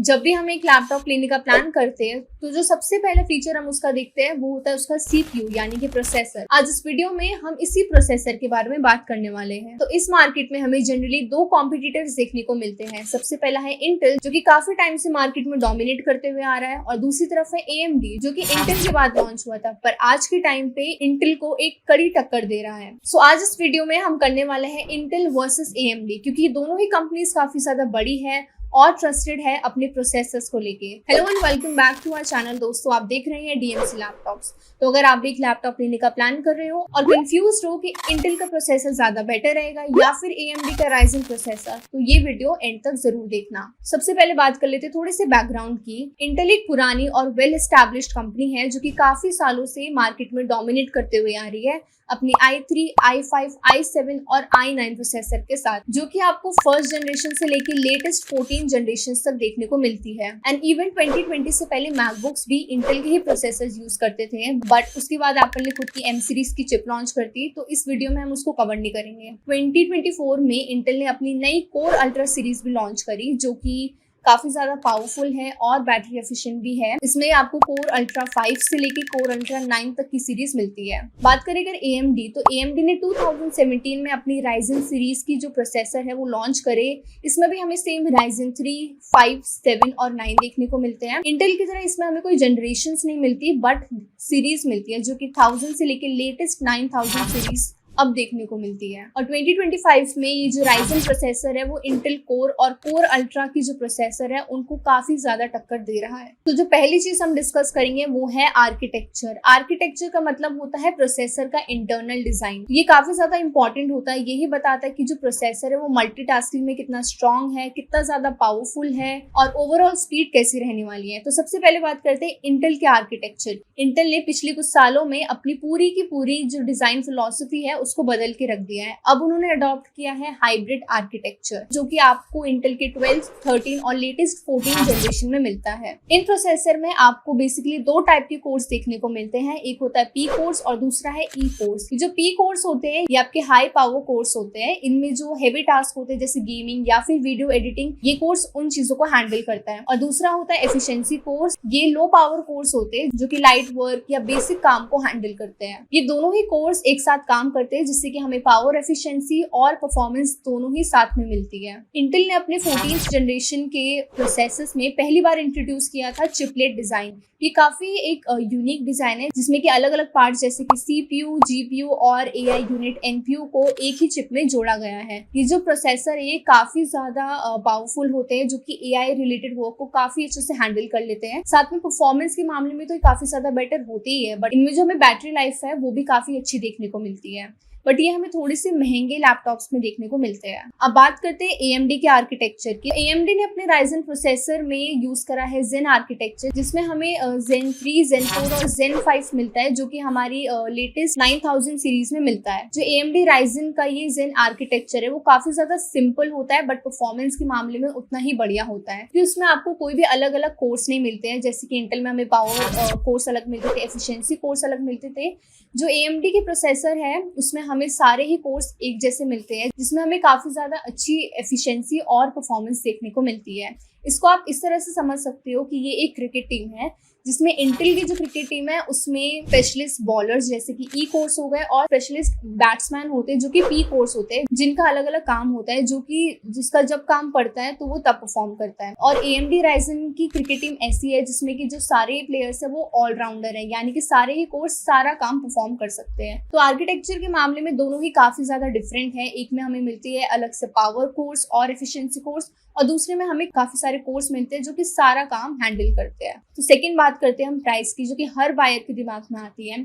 जब भी हम एक लैपटॉप लेने का प्लान करते हैं तो जो सबसे पहला फीचर हम उसका देखते हैं वो होता है उसका सीपीयू यानी कि प्रोसेसर। आज इस वीडियो में हम इसी प्रोसेसर के बारे में बात करने वाले हैं। तो इस मार्केट में हमें जनरली दो कॉम्पिटिटर्स देखने को मिलते हैं। सबसे पहला है इंटेल जो कि काफी टाइम से मार्केट में डोमिनेट करते हुए आ रहा है, और दूसरी तरफ है एएमडी जो कि इंटेल के बाद लॉन्च हुआ था, पर आज के टाइम पे इंटेल को एक कड़ी टक्कर दे रहा है। सो आज इस वीडियो में हम करने वाले हैं इंटेल वर्सेस एएमडी, क्योंकि ये दोनों ही कंपनीज काफी ज्यादा बड़ी है और ट्रस्टेड है अपने प्रोसेसर्स को लेके। Hello and welcome back to our channel. दोस्तों, आप देख रहे हैं डीएमसी लैपटॉप्स। तो अगर आप भी एक लैपटॉप लेने का प्लान कर रहे हो और कंफ्यूज हो कि इंटेल का प्रोसेसर ज्यादा बेटर रहेगा या फिर एएमडी का राइजन प्रोसेसर, तो ये वीडियो एंड तक जरूर देखना। सबसे पहले बात कर लेते हैं थोड़े से बैकग्राउंड की। इंटेल एक पुरानी और वेल एस्टैब्लिश्ड कंपनी है जो कि काफी सालों से मार्केट में डोमिनेट करते हुए आ रही है अपनी i3, i5, i7 और i9 प्रोसेसर के साथ, जो कि आपको फर्स्ट जनरेशन से लेके लेटेस्ट 14 जनरेशन तक देखने को मिलती है। एंड इवन 2020 से पहले मैकबुक्स भी इंटेल के ही प्रोसेसर यूज करते थे, बट उसके बाद एप्पल ने खुद की एम सीरीज की चिप लॉन्च कर दी, तो इस वीडियो में हम उसको कवर नहीं करेंगे। 2024 में इंटेल ने अपनी नई कोर अल्ट्रा सीरीज भी लॉन्च करी जो कि काफी ज्यादा पावरफुल है और बैटरी एफिशिएंट भी है। इसमें आपको कोर अल्ट्रा 5 से लेके कोर अल्ट्रा 9 तक की सीरीज मिलती है। बात करें अगर AMD, तो AMD ने 2017 में अपनी राइजन सीरीज की जो प्रोसेसर है वो लॉन्च करे। इसमें भी हमें सेम राइजन 3, 5, 7 और 9 देखने को मिलते हैं। इंटेल की तरह इसमें हमें कोई जनरेशन नहीं मिलती, बट सीरीज मिलती है जो कि 1000 से लेके लेटेस्ट 9000 सीरीज अब देखने को मिलती है। और 2025 में ये जो राइजन प्रोसेसर है वो इंटेल कोर और कोर अल्ट्रा की जो प्रोसेसर है उनको काफी ज्यादा टक्कर दे रहा है। तो जो पहली चीज हम डिस्कस करेंगे वो है आर्किटेक्चर। आर्किटेक्चर का मतलब होता है प्रोसेसर का इंटरनल डिजाइन। ये काफी ज्यादा इंपॉर्टेंट होता है। यही बताता है कि जो प्रोसेसर है वो मल्टीटास्किंग में कितना स्ट्रॉन्ग है, कितना ज्यादा पावरफुल है और ओवरऑल स्पीड कैसी रहने वाली है। तो सबसे पहले बात करते हैं इंटेल के आर्किटेक्चर। इंटेल ने पिछले कुछ सालों में अपनी पूरी की पूरी जो डिजाइन फिलॉसफी है उसको बदल के रख दिया है। अब उन्होंने अडॉप्ट किया है हाइब्रिड आर्किटेक्चर जो कि आपको इंटेल के 12, 13 और लेटेस्ट 14 जनरेशन में मिलता है। इन प्रोसेसर में आपको बेसिकली दो टाइप के कोर्स देखने को मिलते हैं। एक होता है पी कोर्स और दूसरा है ई कोर्स। जो पी कोर्स होते हैं ये आपके हाई पावर कोर्स होते हैं। इनमें जो हेवी टास्क होते हैं जैसे गेमिंग या फिर वीडियो एडिटिंग, ये कोर्स उन चीजों को हैंडल करता है। और दूसरा होता है एफिशिएंसी कोर्स। ये लो पावर कोर्स होते हैं जो कि लाइट वर्क या बेसिक काम को हैंडल करते हैं। ये दोनों ही कोर्स एक साथ काम करते हैं जिससे कि हमें पावर एफिशिएंसी और परफॉर्मेंस दोनों ही साथ में मिलती है। इंटेल ने अपने 14th जनरेशन के प्रोसेसर्स में पहली बार इंट्रोड्यूस किया था चिपलेट डिजाइन। ये काफी एक यूनिक डिजाइन है जिसमें कि अलग अलग पार्ट जैसे कि सीपीयू, जीपीयू और एआई यूनिट एनपीयू को एक ही चिप में जोड़ा गया है। ये जो प्रोसेसर है काफी ज्यादा पावरफुल होते हैं जो कि एआई रिलेटेड वर्क को काफी अच्छे से हैंडल कर लेते हैं। साथ में परफॉर्मेंस के मामले में तो ये काफी ज्यादा बेटर होती ही है, बट इनमें जो हमें बैटरी लाइफ है वो भी काफी अच्छी देखने को मिलती है। बट ये हमें थोड़े से महंगे लैपटॉप्स में देखने को मिलते हैं। अब बात करते हैं AMD के आर्किटेक्चर की। AMD ने अपने राइजन प्रोसेसर में यूज करा है Zen आर्किटेक्चर, जिसमें हमें Zen 3, Zen 4 और Zen 5 मिलता है जो कि हमारी लेटेस्ट 9000 सीरीज में मिलता है। जो AMD राइजन का ये Zen आर्किटेक्चर है वो काफी ज्यादा सिंपल होता है, बट परफॉर्मेंस के मामले में उतना ही बढ़िया होता है कि उसमें आपको कोई भी अलग अलग कोर्स नहीं मिलते हैं। जैसे कि इंटेल में हमें पावर कोर्स अलग मिलते थे, एफिशिएंसी कोर्स अलग मिलते थे। जो AMD के प्रोसेसर है उसमें हमें सारे ही कोर्स एक जैसे मिलते हैं, जिसमें हमें काफी ज्यादा अच्छी एफिशिएंसी और परफॉर्मेंस देखने को मिलती है। इसको आप इस तरह से समझ सकते हो कि ये एक क्रिकेट टीम है जिसमें इंटेल की जो क्रिकेट टीम है उसमें स्पेशलिस्ट बॉलर्स जैसे कि ई कोर्स हो गए और स्पेशलिस्ट बैट्समैन होते हैं जो कि पी कोर्स होते हैं, जिनका अलग अलग काम होता है, जो कि जिसका जब काम पड़ता है तो वो तब परफॉर्म करता है। और AMD राइजन की क्रिकेट टीम ऐसी है जिसमें कि जो सारे प्लेयर्स है वो ऑलराउंडर है, यानी कि सारे ही कोर्स सारा काम परफॉर्म कर सकते हैं। तो आर्किटेक्चर के मामले में दोनों ही काफी ज्यादा डिफरेंट है। एक में हमें मिलती है अलग से पावर कोर्स और एफिशिएंसी कोर्स, और दूसरे में हमें काफी सारे कोर्स मिलते हैं जो कि सारा काम हैंडल करते हैं। तो सेकंड बात करते हैं हम प्राइस की, जो कि हर बायर के दिमाग में आती है।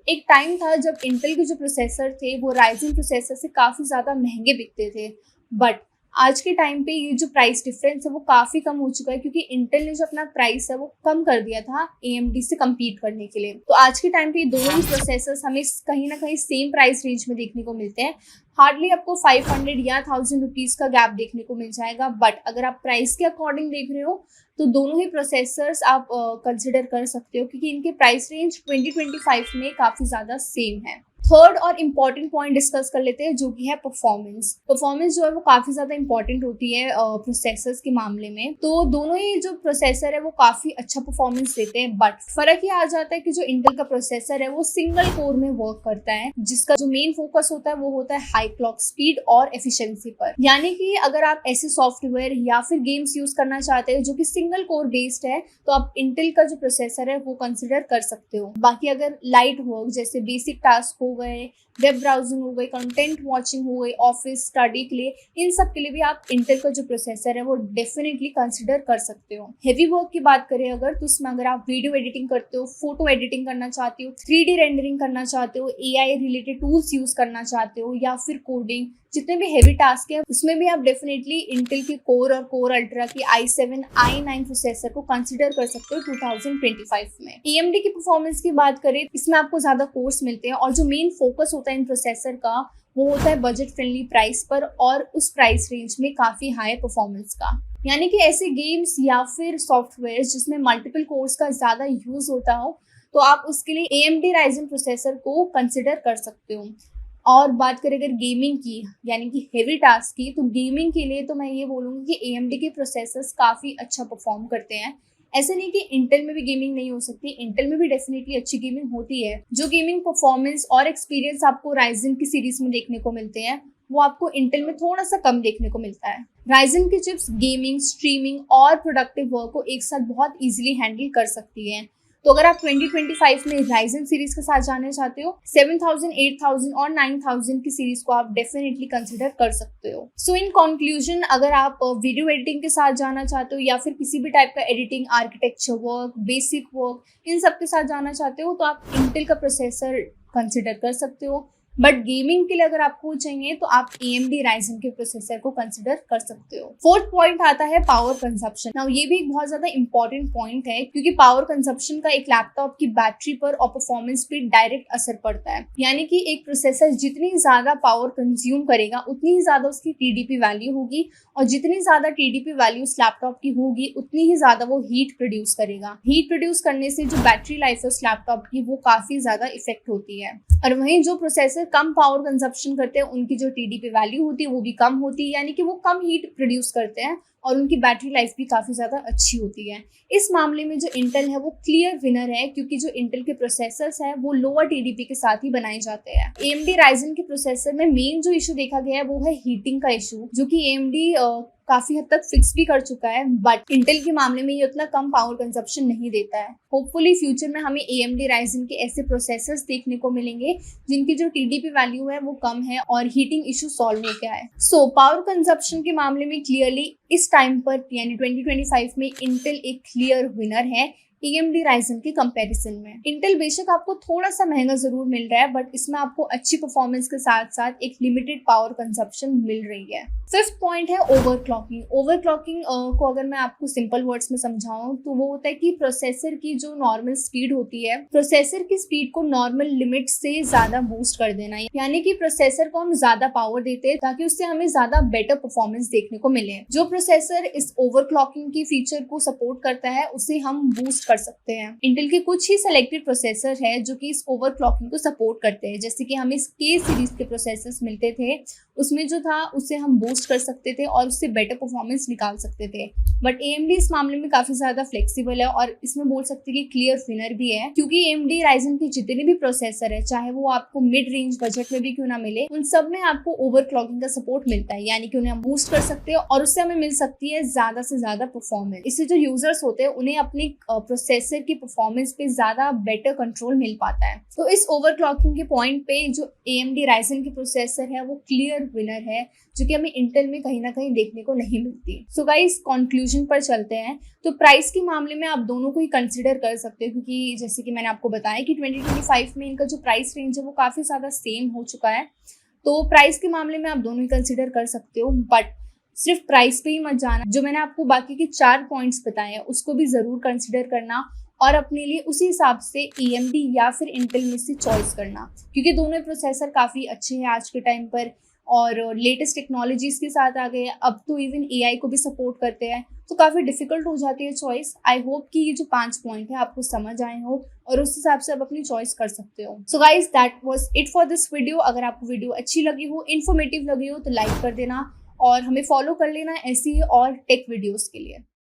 एक टाइम था जब इंटेल के जो प्रोसेसर थे वो राइजन प्रोसेसर से काफी ज्यादा महंगे बिकते थे, बट आज के टाइम पे ये जो प्राइस डिफरेंस है वो काफी कम हो चुका है, क्योंकि इंटेल ने जो अपना प्राइस है वो कम कर दिया था AMD से compete करने के लिए। तो आज के टाइम पे ये दोनों ही प्रोसेसर्स हमें कहीं ना कहीं सेम प्राइस रेंज में देखने को मिलते हैं। हार्डली आपको 500 या 1000 रुपीज का गैप देखने को मिल जाएगा, बट अगर आप प्राइस के अकॉर्डिंग देख रहे हो तो दोनों ही प्रोसेसर्स आप कंसिडर कर सकते हो, क्योंकि इनके प्राइस रेंज 2025 में काफी ज्यादा सेम है। थर्ड और इम्पॉर्टेंट पॉइंट डिस्कस कर लेते हैं, जो कि है परफॉर्मेंस। परफॉर्मेंस जो है वो काफी ज्यादा इंपॉर्टेंट होती है प्रोसेसर्स के मामले में। तो दोनों ही जो प्रोसेसर है वो काफी अच्छा परफॉर्मेंस देते हैं, बट फर्क ये आ जाता है कि जो इंटेल का प्रोसेसर है वो सिंगल कोर में वर्क करता है, जिसका जो मेन फोकस होता है वो होता है हाई क्लॉक स्पीड और एफिशिएंसी पर। यानी कि अगर आप ऐसे सॉफ्टवेयर या फिर गेम्स यूज करना चाहते हो जो कि सिंगल कोर बेस्ड है, तो आप इंटेल का जो प्रोसेसर है वो कंसिडर कर सकते हो। बाकी अगर लाइट वर्क जैसे बेसिक टास्क हो गए, वेब ब्राउजिंग हो गई, कंटेंट वॉचिंग हो गई, ऑफिस स्टडी के लिए, इन सब के लिए भी आप इंटेल का जो प्रोसेसर है वो डेफिनेटली कंसिडर कर सकते हो। हेवी वर्क की बात करें अगर, तो उसमें अगर आप वीडियो एडिटिंग करते हो, फोटो एडिटिंग करना चाहते हो, 3D रेंडरिंग करना चाहते हो, AI रिलेटेड टूल्स यूज करना चाहते हो, या फिर कोडिंग, जितने भी हेवी टास्क है उसमें भी आप डेफिनेटली इंटेल के कोर और कोर अल्ट्रा की i7 i9 प्रोसेसर को कंसिडर कर सकते हो 2025 में। AMD की परफॉर्मेंस की बात करें, इसमें आपको ज्यादा कोर्स मिलते हैं और जो मेन फोकस होता है इन प्रोसेसर का वो होता है बजट फ्रेंडली प्राइस पर और उस प्राइस रेंज में काफी हाई परफॉर्मेंस का। यानी कि ऐसे गेम्स या फिर सॉफ्टवेयर जिसमें मल्टीपल कोर्स का ज्यादा यूज होता हो, तो आप उसके लिए AMD Ryzen प्रोसेसर को कंसिडर कर सकते हो। और बात करें अगर गेमिंग की, यानी कि हेवी टास्क की, तो गेमिंग के लिए तो मैं ये बोलूँगी कि AMD के प्रोसेसर्स काफ़ी अच्छा परफॉर्म करते हैं। ऐसे नहीं कि इंटेल में भी गेमिंग नहीं हो सकती, इंटेल में भी डेफिनेटली अच्छी गेमिंग होती है। जो गेमिंग परफॉर्मेंस और एक्सपीरियंस आपको राइजन की सीरीज में देखने को मिलते हैं, वो आपको इंटेल में थोड़ा सा कम देखने को मिलता है। राइजन की चिप्स गेमिंग, स्ट्रीमिंग और प्रोडक्टिव वर्क को एक साथ बहुत इजीली हैंडल कर सकती है। तो अगर आप 2025 में राइजन सीरीज के साथ जाना चाहते हो, 7000, 8000 और 9000 की सीरीज को आप डेफिनेटली कंसिडर कर सकते हो। सो इन कंक्लूजन, अगर आप वीडियो एडिटिंग के साथ जाना चाहते हो या फिर किसी भी टाइप का editing, architecture work, basic work, इन सब के साथ जाना चाहते हो, तो आप इंटेल का प्रोसेसर कंसिडर कर सकते हो। बट गेमिंग के लिए अगर आपको चाहिए तो आप AMD Ryzen के प्रोसेसर को कंसिडर कर सकते हो। फोर्थ पॉइंट आता है पावर कंजप्शन। नाउ ये भी एक बहुत ज्यादा इंपॉर्टेंट पॉइंट है, क्योंकि पावर कंजप्शन का एक लैपटॉप की बैटरी पर और परफॉर्मेंस पे डायरेक्ट असर पड़ता है। यानी कि एक प्रोसेसर जितनी ज्यादा पावर कंज्यूम करेगा उतनी ही ज्यादा उसकी TDP वैल्यू होगी, और जितनी ज्यादा TDP वैल्यू उस लैपटॉप की होगी उतनी ही ज्यादा वो हीट प्रोड्यूस करेगा। हीट प्रोड्यूस करने से जो बैटरी लाइफ है उस लैपटॉप की वो काफी ज्यादा इफेक्ट होती है। और वहीं जो प्रोसेसर कम पावर कंजप्शन करते हैं उनकी जो TDP वैल्यू होती है वो भी कम होती है, यानी कि वो कम हीट प्रोड्यूस करते हैं और उनकी बैटरी लाइफ भी काफी ज्यादा अच्छी होती है। इस मामले में जो इंटेल है वो क्लियर विनर है, क्योंकि जो इंटेल के प्रोसेसर्स है वो लोअर TDP के साथ ही बनाए जाते हैं। AMD Ryzen के प्रोसेसर में मेन जो इशू देखा गया है वो है हीटिंग का इशू, जो कि AMD काफी हद तक फिक्स भी कर चुका है, बट इंटेल के मामले में ये उतना कम पावर कंजप्शन नहीं देता है। होपफुली फ्यूचर में हमें AMD Ryzen के ऐसे प्रोसेसर्स देखने को मिलेंगे जिनकी जो TDP वैल्यू है वो कम है और हीटिंग इशू सॉल्व हो गया है। सो पावर कंजप्शन के मामले में क्लियरली इस टाइम पर यानी 2025 में इंटेल एक क्लियर विनर है AMD Ryzen के कंपैरिजन में। इंटेल बेशक आपको थोड़ा सा महंगा जरूर मिल रहा है, बट इसमें आपको अच्छी परफॉर्मेंस के साथ साथ एक लिमिटेड पावर कंजप्शन मिल रही है। फिफ्थ पॉइंट है ओवरक्लॉकिंग। ओवरक्लॉकिंग को अगर मैं आपको सिंपल वर्ड्स में समझाऊं तो वो होता है कि प्रोसेसर की जो नॉर्मल स्पीड होती है, प्रोसेसर की स्पीड को नॉर्मल लिमिट से ज्यादा बूस्ट कर देना। यानी कि प्रोसेसर को हम ज्यादा पावर देते हैं ताकि उससे हमें ज्यादा बेटर परफॉर्मेंस देखने को मिले। जो प्रोसेसर इस ओवरक्लॉकिंग की फीचर को सपोर्ट करता है उसे हम बूस्ट कर सकते हैं। इंटेल के कुछ ही सिलेक्टेड प्रोसेसर है जो कि इस ओवरक्लॉकिंग को सपोर्ट करते हैं, जैसे कि हमें K सीरीज के प्रोसेसर्स मिलते थे, उसमें जो था उससे हम बूस्ट कर सकते थे और उससे बेटर परफॉर्मेंस निकाल सकते थे। बट AMD इस मामले में काफी ज्यादा फ्लेक्सिबल है और इसमें बोल सकते हैं कि क्लियर विनर भी है, क्योंकि AMD Ryzen के जितने भी प्रोसेसर है, चाहे वो आपको मिड रेंज बजट में भी क्यों ना मिले, उन सब में आपको ओवरक्लॉकिंग का सपोर्ट मिलता है। यानी कि उन्हें हम बूस्ट कर सकते हैं और उससे हमें मिल सकती है ज्यादा से ज्यादा परफॉर्मेंस। इससे जो यूजर्स होते हैं उन्हें अपनी प्रोसेसर की परफॉर्मेंस पे ज्यादा बेटर कंट्रोल मिल पाता है। तो इस ओवरक्लॉकिंग के पॉइंट पे जो AMD Ryzen के प्रोसेसर है वो क्लियर विनर है, जो कि हमें इंटेल में कहीं ना कहीं देखने को नहीं मिलती। सो गाइस, कंक्लूजन पर चलते हैं। तो प्राइस के मामले में आप दोनों को ही कंसिडर कर सकते हो, क्योंकि जैसे कि मैंने आपको बताया कि 2025 में इनका जो प्राइस रेंज है वो काफी ज्यादा सेम हो चुका है। तो प्राइस के मामले में आप दोनों ही कंसिडर कर सकते हो, बट सिर्फ प्राइस पे ही मत जाना। जो मैंने आपको बाकी के 4 पॉइंट्स बताए हैं उसको भी जरूर कंसिडर करना और अपने लिए उसी हिसाब से AMD या फिर इंटेल में से चॉइस करना, क्योंकि दोनों प्रोसेसर काफी अच्छे हैं आज के टाइम पर और लेटेस्ट टेक्नोलॉजीज के साथ आ गए, अब तो इवन एआई को भी सपोर्ट करते हैं, तो काफ़ी डिफिकल्ट हो जाती है चॉइस। आई होप कि ये जो 5 पॉइंट है आपको समझ आए हो और उस हिसाब से आप अपनी चॉइस कर सकते हो। So guys, that was it for this video. अगर आपको वीडियो अच्छी लगी हो, इन्फॉर्मेटिव लगी हो, तो लाइक कर देना और हमें फॉलो कर लेना ऐसी और टेक वीडियोस के लिए।